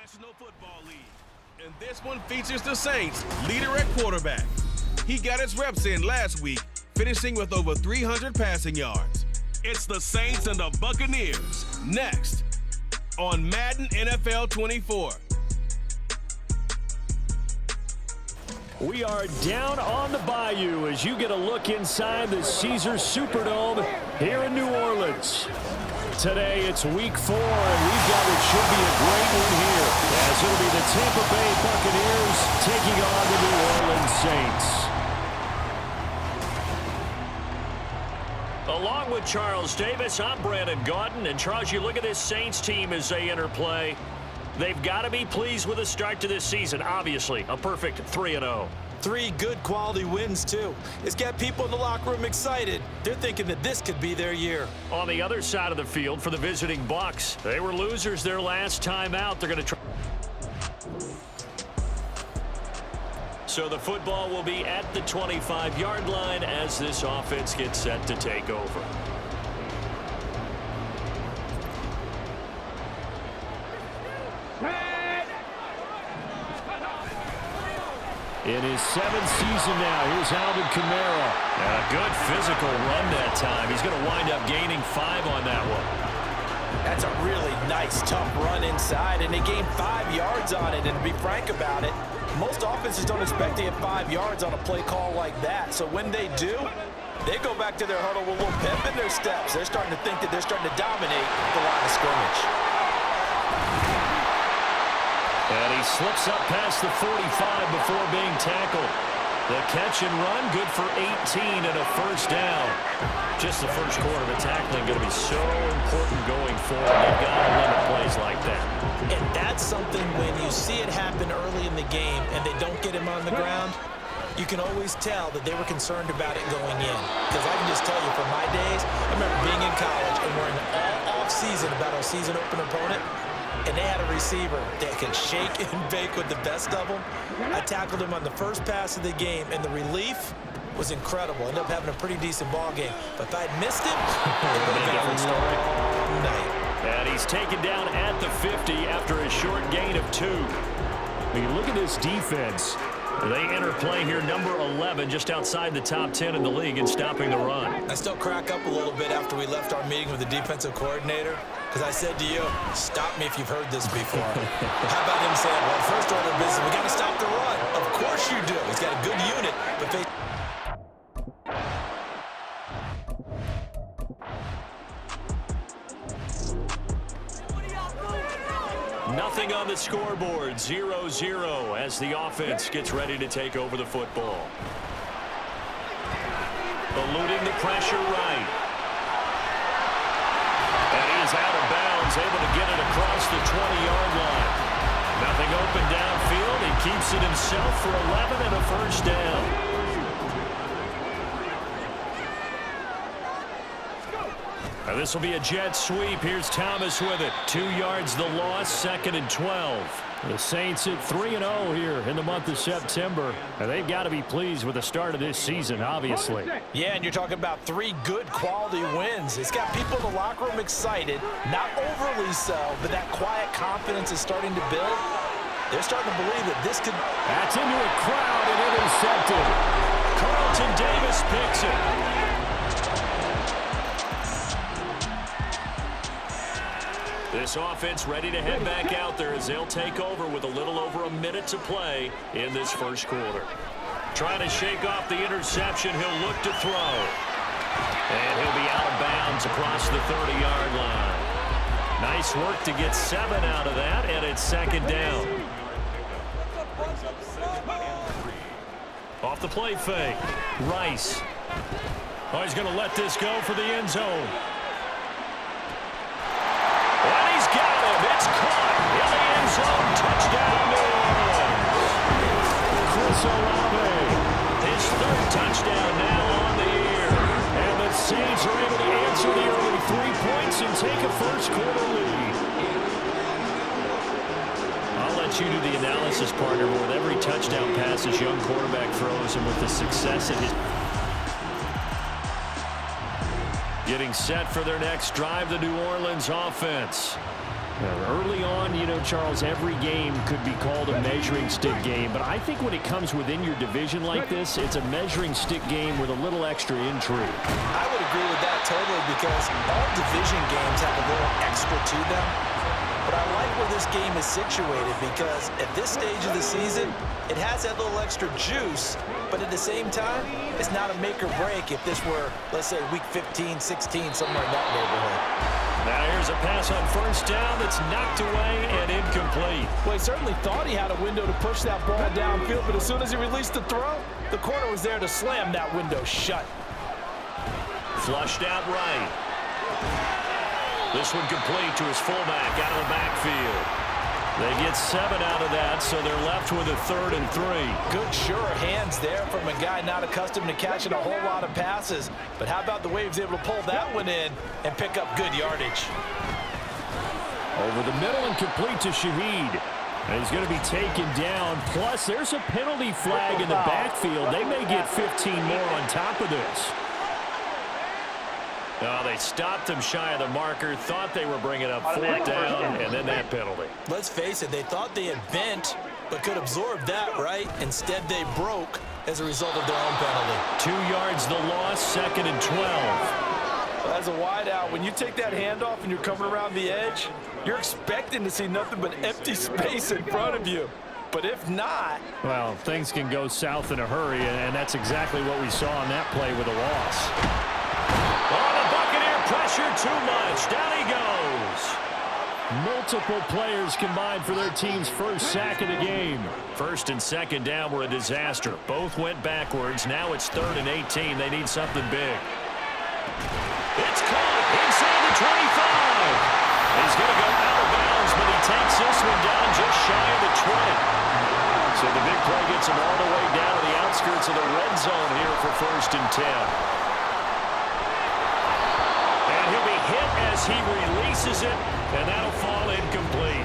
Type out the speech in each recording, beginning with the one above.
National Football League. And this one features the Saints' leader at quarterback. He got his reps in last week, finishing with over 300 passing yards. It's the Saints and the Buccaneers next on Madden NFL 24. We are down on the bayou as you get a look inside the Caesars Superdome here in New Orleans. Today it's week 4, and we've got what should be a great one here, as it'll be the Tampa Bay Buccaneers taking on the New Orleans Saints. Along with Charles Davis, I'm Brandon Gaudin, and Charles, you look at this Saints team as they enter play. They've got to be pleased with the start to this season. Obviously, a perfect 3-0. 3 good quality wins, too. It's got people in the locker room excited. They're thinking that this could be their year. On the other side of the field for the visiting Bucs, they were losers their last time out. They're going to try. So the football will be at the 25-yard line as this offense gets set to take over. In his 7th season now, here's Alvin Kamara. And a good physical run that time. He's going to wind up gaining 5 on that one. That's a really nice, tough run inside, and they gained 5 yards on it. And to be frank about it, most offenses don't expect to get 5 yards on a play call like that. So when they do, they go back to their huddle with a little pep in their steps. They're starting to think that they're starting to dominate the line of scrimmage. And he slips up past the 45 before being tackled. The catch and run, good for 18 and a first down. Just the first quarter of the tackling going to be so important going forward. They've got to limit plays like that. And that's something when you see it happen early in the game and they don't get him on the ground, you can always tell that they were concerned about it going in. Because I can just tell you from my days, I remember being in college and worrying all off-season about our season open opponent. And they had a receiver that could shake and bake with the best of them. I tackled him on the first pass of the game, and the relief was incredible. Ended up having a pretty decent ball game. But if I had missed him, it would have been a different story. And he's taken down at the 50 after a short gain of 2. I mean, look at this defense. They enter play here, number 11, just outside the top 10 in the league in stopping the run. I still crack up a little bit after we left our meeting with the defensive coordinator, because I said to you, stop me if you've heard this before. How about him saying, well, first order of business, we got to stop the run. Of course you do. He's got a good unit, but they... Nothing on the scoreboard, 0-0 as the offense gets ready to take over the football. Eluding the pressure right. And he is out of bounds, able to get it across the 20-yard line. Nothing open downfield. He keeps it himself for 11 and a first down. Now this will be a jet sweep. Here's Thomas with it. 2 yards the loss, 2nd and 12. The Saints at 3-0 here in the month of September. And they've got to be pleased with the start of this season, obviously. Yeah, and you're talking about 3 good quality wins. It's got people in the locker room excited, not overly so, but that quiet confidence is starting to build. They're starting to believe that this could... That's into a crowd and intercepted. Carlton Davis picks it. This offense ready to head back out there as they'll take over with a little over a minute to play in this first quarter. Trying to shake off the interception, he'll look to throw. And he'll be out of bounds across the 30-yard line. Nice work to get 7 out of that, and it's 2nd down. Off the play fake, Rice. Oh, he's going to let this go for the end zone. And he's got him. It's caught in the end zone. Touchdown, New Orleans. Chris Olave, his 3rd touchdown now on the year. And the Saints are able to answer the early 3 points and take a first quarter lead. I'll let you do the analysis, partner, but with every touchdown pass this young quarterback throws and with the success in his... Getting set for their next drive, the New Orleans offense. Early on, you know, Charles, every game could be called a measuring stick game, but I think when it comes within your division like this, it's a measuring stick game with a little extra intrigue. I would agree with that totally because all division games have a little extra to them. But I like where this game is situated because at this stage of the season, it has that little extra juice, but at the same time, it's not a make or break if this were, let's say, week 15, 16, somewhere in that neighborhood. Now here's a pass on first down that's knocked away and incomplete. Well, he certainly thought he had a window to push that ball downfield, but as soon as he released the throw, the corner was there to slam that window shut. Flushed out right. This one complete to his fullback out of the backfield. They get 7 out of that, so they're left with a 3rd and 3. Good, sure hands there from a guy not accustomed to catching a whole lot of passes. But how about the way he was able to pull that one in and pick up good yardage? Over the middle and complete to Shaheed. And he's going to be taken down. Plus, there's a penalty flag in the backfield. They may get 15 more on top of this. Oh, they stopped him shy of the marker, thought they were bringing up 4th down, and then that penalty. Let's face it, they thought they had bent, but could absorb that, right? Instead, they broke as a result of their own penalty. 2 yards the loss, 2nd and 12. As a wideout, when you take that handoff and you're coming around the edge, you're expecting to see nothing but empty space in front of you. But if not... Well, things can go south in a hurry, and that's exactly what we saw on that play with a loss. Oh, the Buccaneer pressure too much. Down he goes. Multiple players combined for their team's first sack of the game. 1st and 2nd down were a disaster. Both went backwards. Now it's 3rd and 18. They need something big. It's caught inside the 25. He's going to go out of bounds, but he takes this one down just shy of the 20. So the big play gets him all the way down to the outskirts of the red zone here for 1st and 10. He'll be hit as he releases it, and that'll fall incomplete.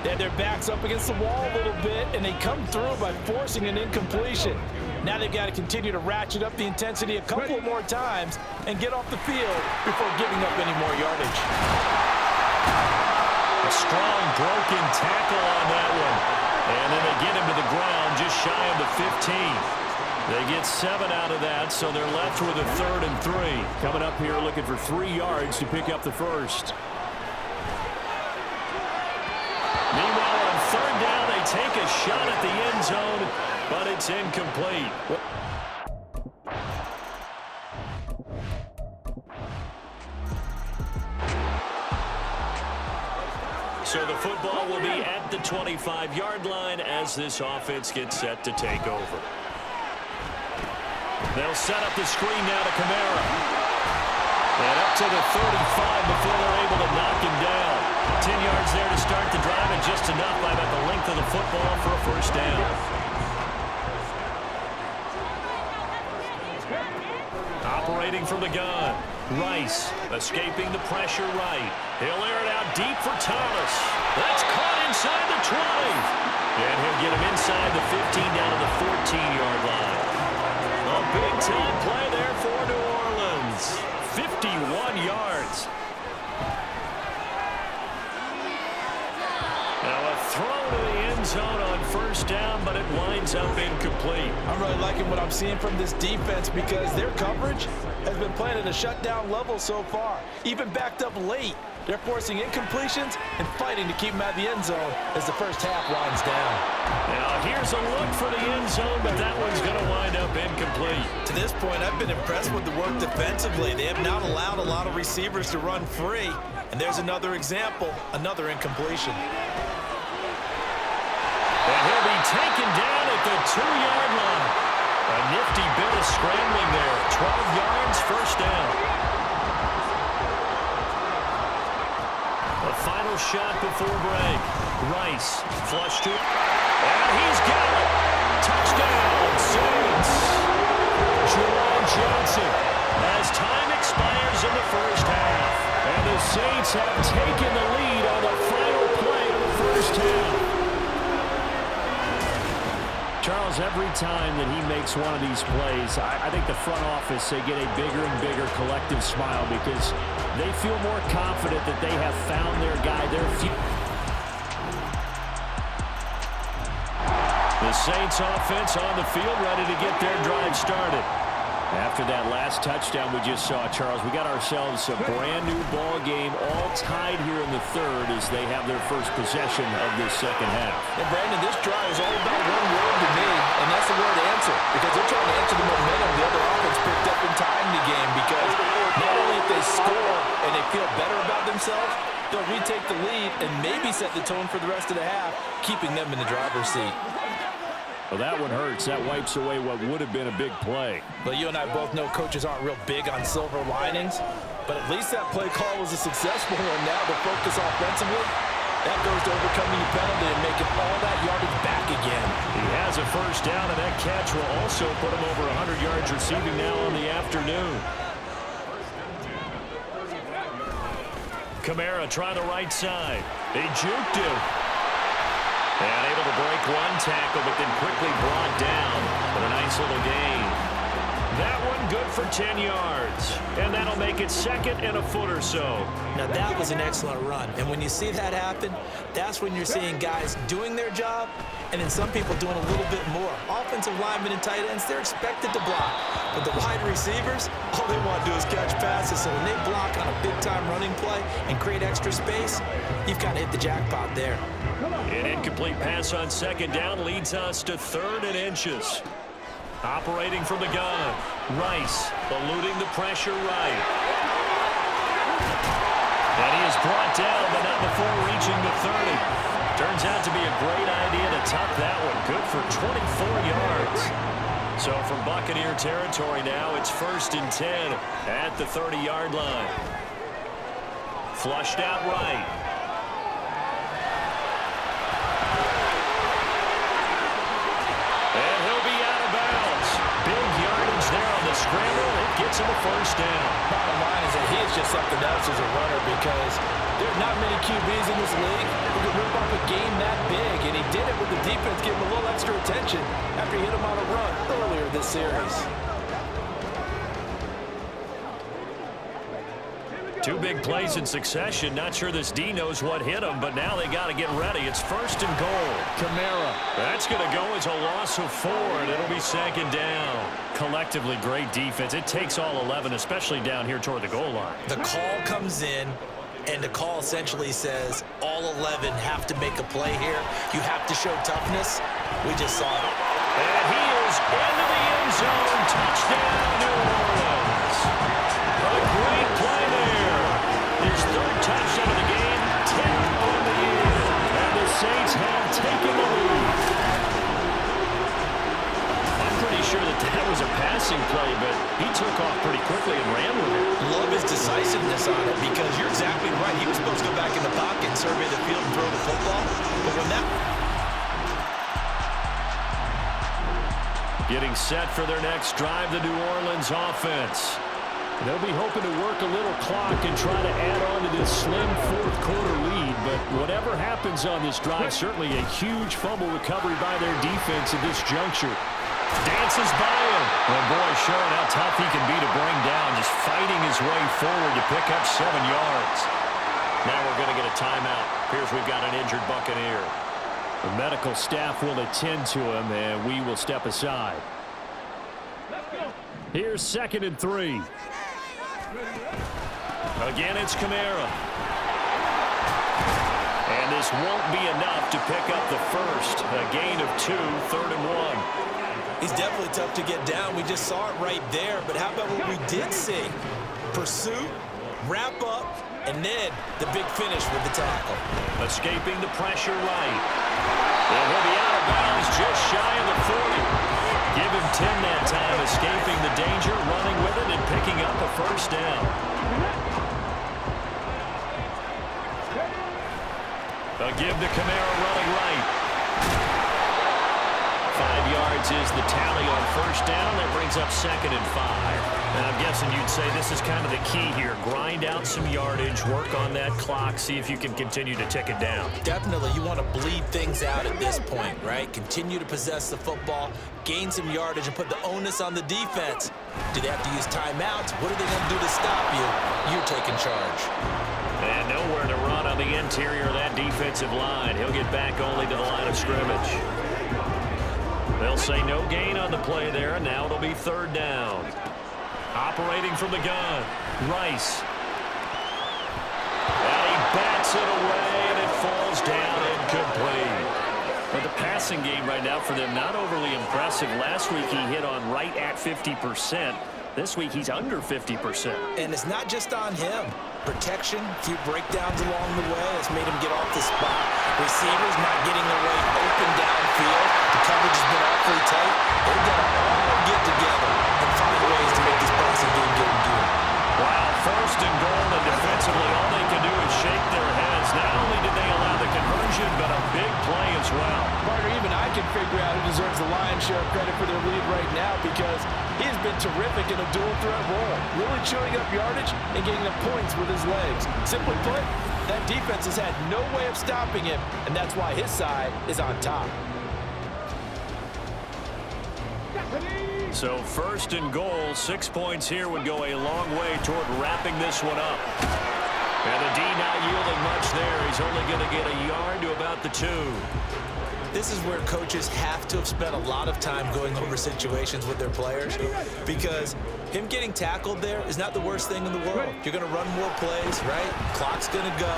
Yeah, their back's up against the wall a little bit, and they come through by forcing an incompletion. Now they've got to continue to ratchet up the intensity a couple more times and get off the field before giving up any more yardage. A strong broken tackle on that one. And then they get him to the ground just shy of the 15. They get 7 out of that, so they're left with a 3rd and 3. Coming up here looking for 3 yards to pick up the first. Meanwhile, on 3rd down, they take a shot at the end zone, but it's incomplete. So the football will be at the 25-yard line as this offense gets set to take over. They'll set up the screen now to Kamara. And up to the 35 before they're able to knock him down. 10 yards there to start the drive, and just enough by about the length of the football for a 1st down. Operating from the gun. Rice escaping the pressure right. He'll air it out deep for Thomas. That's caught inside the 20. And he'll get him inside the 15 down to the 14-yard line. A big-time play there for New Orleans. 51 yards. Now a throw to the end zone on 1st down, but it winds up incomplete. I'm really liking what I'm seeing from this defense because their coverage has been playing at a shutdown level so far. Even backed up late, they're forcing incompletions and fighting to keep them at the end zone as the first half winds down. Now here's a look for the end zone, but that one's going to wind up incomplete. To this point, I've been impressed with the work defensively. They have not allowed a lot of receivers to run free. And there's another example, another incompletion. And he'll be taken down at the 2-yard line. A nifty bit of scrambling there. 12 yards, 1st down. The final shot before break. Rice, flush to, and he's got it. Touchdown, Saints. Jerome Johnson as time expires in the 1st half. And the Saints have taken the lead on the final play of the 1st half. Charles, every time that he makes one of these plays, I think the front office, they get a bigger and bigger collective smile because they feel more confident that they have found their guy, their future. The Saints offense on the field, ready to get their drive started. After that last touchdown we just saw, Charles, we got ourselves a brand-new ball game, all tied here in the third as they have their first possession of this second half. And, Brandon, this drive is all about one word to me, and that's the word answer, because they're trying to answer the momentum the other offense picked up in tying the game, because not only if they score and they feel better about themselves, they'll retake the lead and maybe set the tone for the rest of the half, keeping them in the driver's seat. Well, that one hurts. That wipes away what would have been a big play. But you and I both know coaches aren't real big on silver linings, but at least that play call was a successful one. Now the focus offensively, that goes to overcoming the penalty and making all that yardage back again. He has a first down, and that catch will also put him over 100 yards receiving now on the afternoon. Kamara trying the right side. They juked him. And able to break one tackle, but then quickly brought down with a nice little gain. That one good for 10 yards. And that'll make it second and a foot or so. Now that was an excellent run. And when you see that happen, that's when you're seeing guys doing their job and then some people doing a little bit more. Offensive linemen and tight ends, they're expected to block. But the wide receivers, all they want to do is catch passes. So when they block on a big-time running play and create extra space, you've kind of hit the jackpot there. An incomplete pass on second down leads us to 3rd and inches. Operating from the gun, Rice eluding the pressure right. And he is brought down, but not before reaching the 30. Turns out to be a great idea to tuck that one. Good for 24 yards. So from Buccaneer territory now, it's 1st and 10 at the 30-yard line. Flushed out right. And he'll be out of bounds. Big yardage there on the scramble. It gets him a first down. Bottom line is that he is just something else as a runner because there's not many QBs in this league who can rip off a game that big, and he did it with the defense giving him a little extra attention after he hit him on a run earlier this series. Two big plays in succession. Not sure this D knows what hit him, but now they got to get ready. It's 1st and goal. Kamara. That's going to go as a loss of 4, and it'll be 2nd down. Collectively, great defense. It takes all 11, especially down here toward the goal line. The call comes in, and the call essentially says all 11 have to make a play here. You have to show toughness. We just saw it. And he is into the end zone. Touchdown, New Orleans. A great play there. His 3rd touchdown of the game, 10 on the year. And the Saints have taken the lead. I'm pretty sure that was a passing play, but he took off pretty quickly and ran with it. Love his decisiveness on it because you're exactly right. He was supposed to go back in the pocket and survey the field and throw the football. But when that... Getting set for their next drive, the New Orleans offense. They'll be hoping to work a little clock and try to add on to this slim 4th quarter lead. But whatever happens on this drive, certainly a huge fumble recovery by their defense at this juncture. Dances by him. And boy, showing how tough he can be to bring down, just fighting his way forward to pick up 7 yards. Now we're going to get a timeout. Here's we've got an injured Buccaneer. The medical staff will attend to him, and we will step aside. Here's 2nd and 3. Again, it's Kamara. And this won't be enough to pick up the first. A gain of 2, 3rd and 1. He's definitely tough to get down. We just saw it right there. But how about what we did see? Pursuit, wrap up, and then the big finish with the tackle. Escaping the pressure right. And he'll be out of bounds just shy of the 40. Give him 10 that time, escaping the danger, running with it, and picking up a first down. A give to Kamara running right. 5 yards is the tally on first down. That brings up 2nd and 5. And I'm guessing you'd say this is kind of the key here. Grind out some yardage, work on that clock, see if you can continue to tick it down. Definitely, you want to bleed things out at this point, right? Continue to possess the football, gain some yardage, and put the onus on the defense. Do they have to use timeouts? What are they going to do to stop you? You're taking charge. And nowhere to run on the interior of that defensive line. He'll get back only to the line of scrimmage. They'll say no gain on the play there, and now it'll be third down. Operating from the gun, Rice. And he bats it away, and it falls down incomplete. But the passing game right now for them, not overly impressive. Last week he hit on right at 50%. This week he's under 50%. And it's not just on him. Protection, a few breakdowns along the way has made him get off the spot. Receivers not getting their way open downfield. The coverage has been awfully tight. They've got to all get together and find ways to make this passing game get enduring. Wow, first and goal, and defensively all they can do is shake their heads. Not only did they allow the conversion, but a big play as well. Partner, even I can figure out who deserves the lion's share of credit for their lead right now, because he has been terrific in a dual threat role, really chewing up yardage and getting the points with his legs. Simply put, that defense has had no way of stopping him, and that's why his side is on top. So first and goal, 6 points here would go a long way toward wrapping this one up. And the D not yielding much there. He's only going to get a yard to about the 2. This is where coaches have to have spent a lot of time going over situations with their players, because him getting tackled there is not the worst thing in the world. You're going to run more plays, right? Clock's going to go.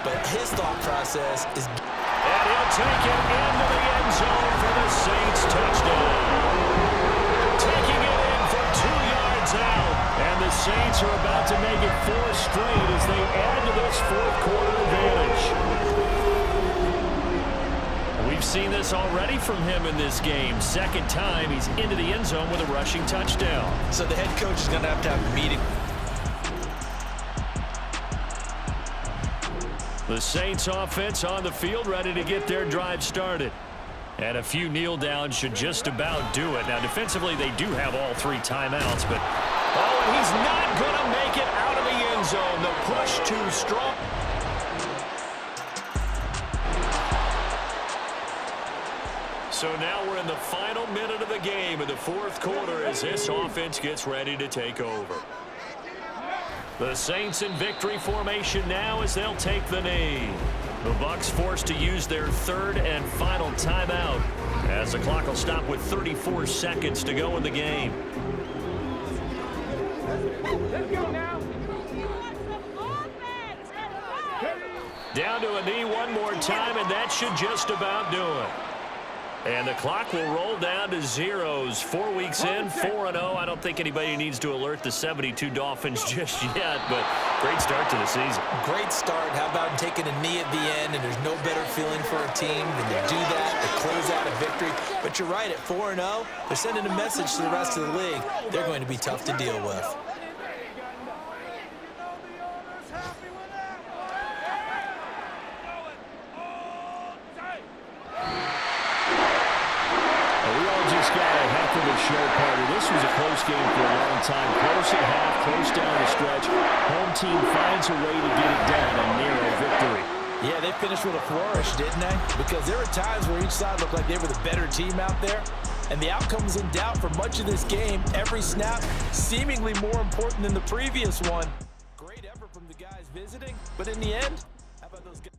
But his thought process is... And he'll take it into the end zone for the Saints touchdown. Taking it in from 2 yards out. And the Saints are about to make it 4 straight as they add to this fourth quarter advantage. We've seen this already from him in this game. Second time he's into the end zone with a rushing touchdown. So the head coach is going to have a meeting. The Saints offense on the field, ready to get their drive started. And a few kneel downs should just about do it. Now defensively they do have all 3 timeouts, but oh, and he's not going to make it out of the end zone. The push too strong. So now we're in the final minute of the game in the fourth quarter as this offense gets ready to take over. The Saints in victory formation now as they'll take the knee. The Bucs forced to use their third and final timeout as the clock will stop with 34 seconds to go in the game. Let's go now. Down to a knee one more time, and that should just about do it. And the clock will roll down to zeros. 4 weeks in, 4-0. I don't think anybody needs to alert the 72 Dolphins just yet, but great start to the season. Great start. How about taking a knee at the end, and there's no better feeling for a team than to do that, to close out a victory. But you're right, at 4-0, they're sending a message to the rest of the league. They're going to be tough to deal with. Show party. This was a close game for a long time. Close at half, close down the stretch. Home team finds a way to get it done, a narrow victory. Yeah, they finished with a flourish, didn't they? Because there were times where each side looked like they were the better team out there, and the outcome was in doubt for much of this game. Every snap seemingly more important than the previous one. Great effort from the guys visiting, but in the end, how about those guys?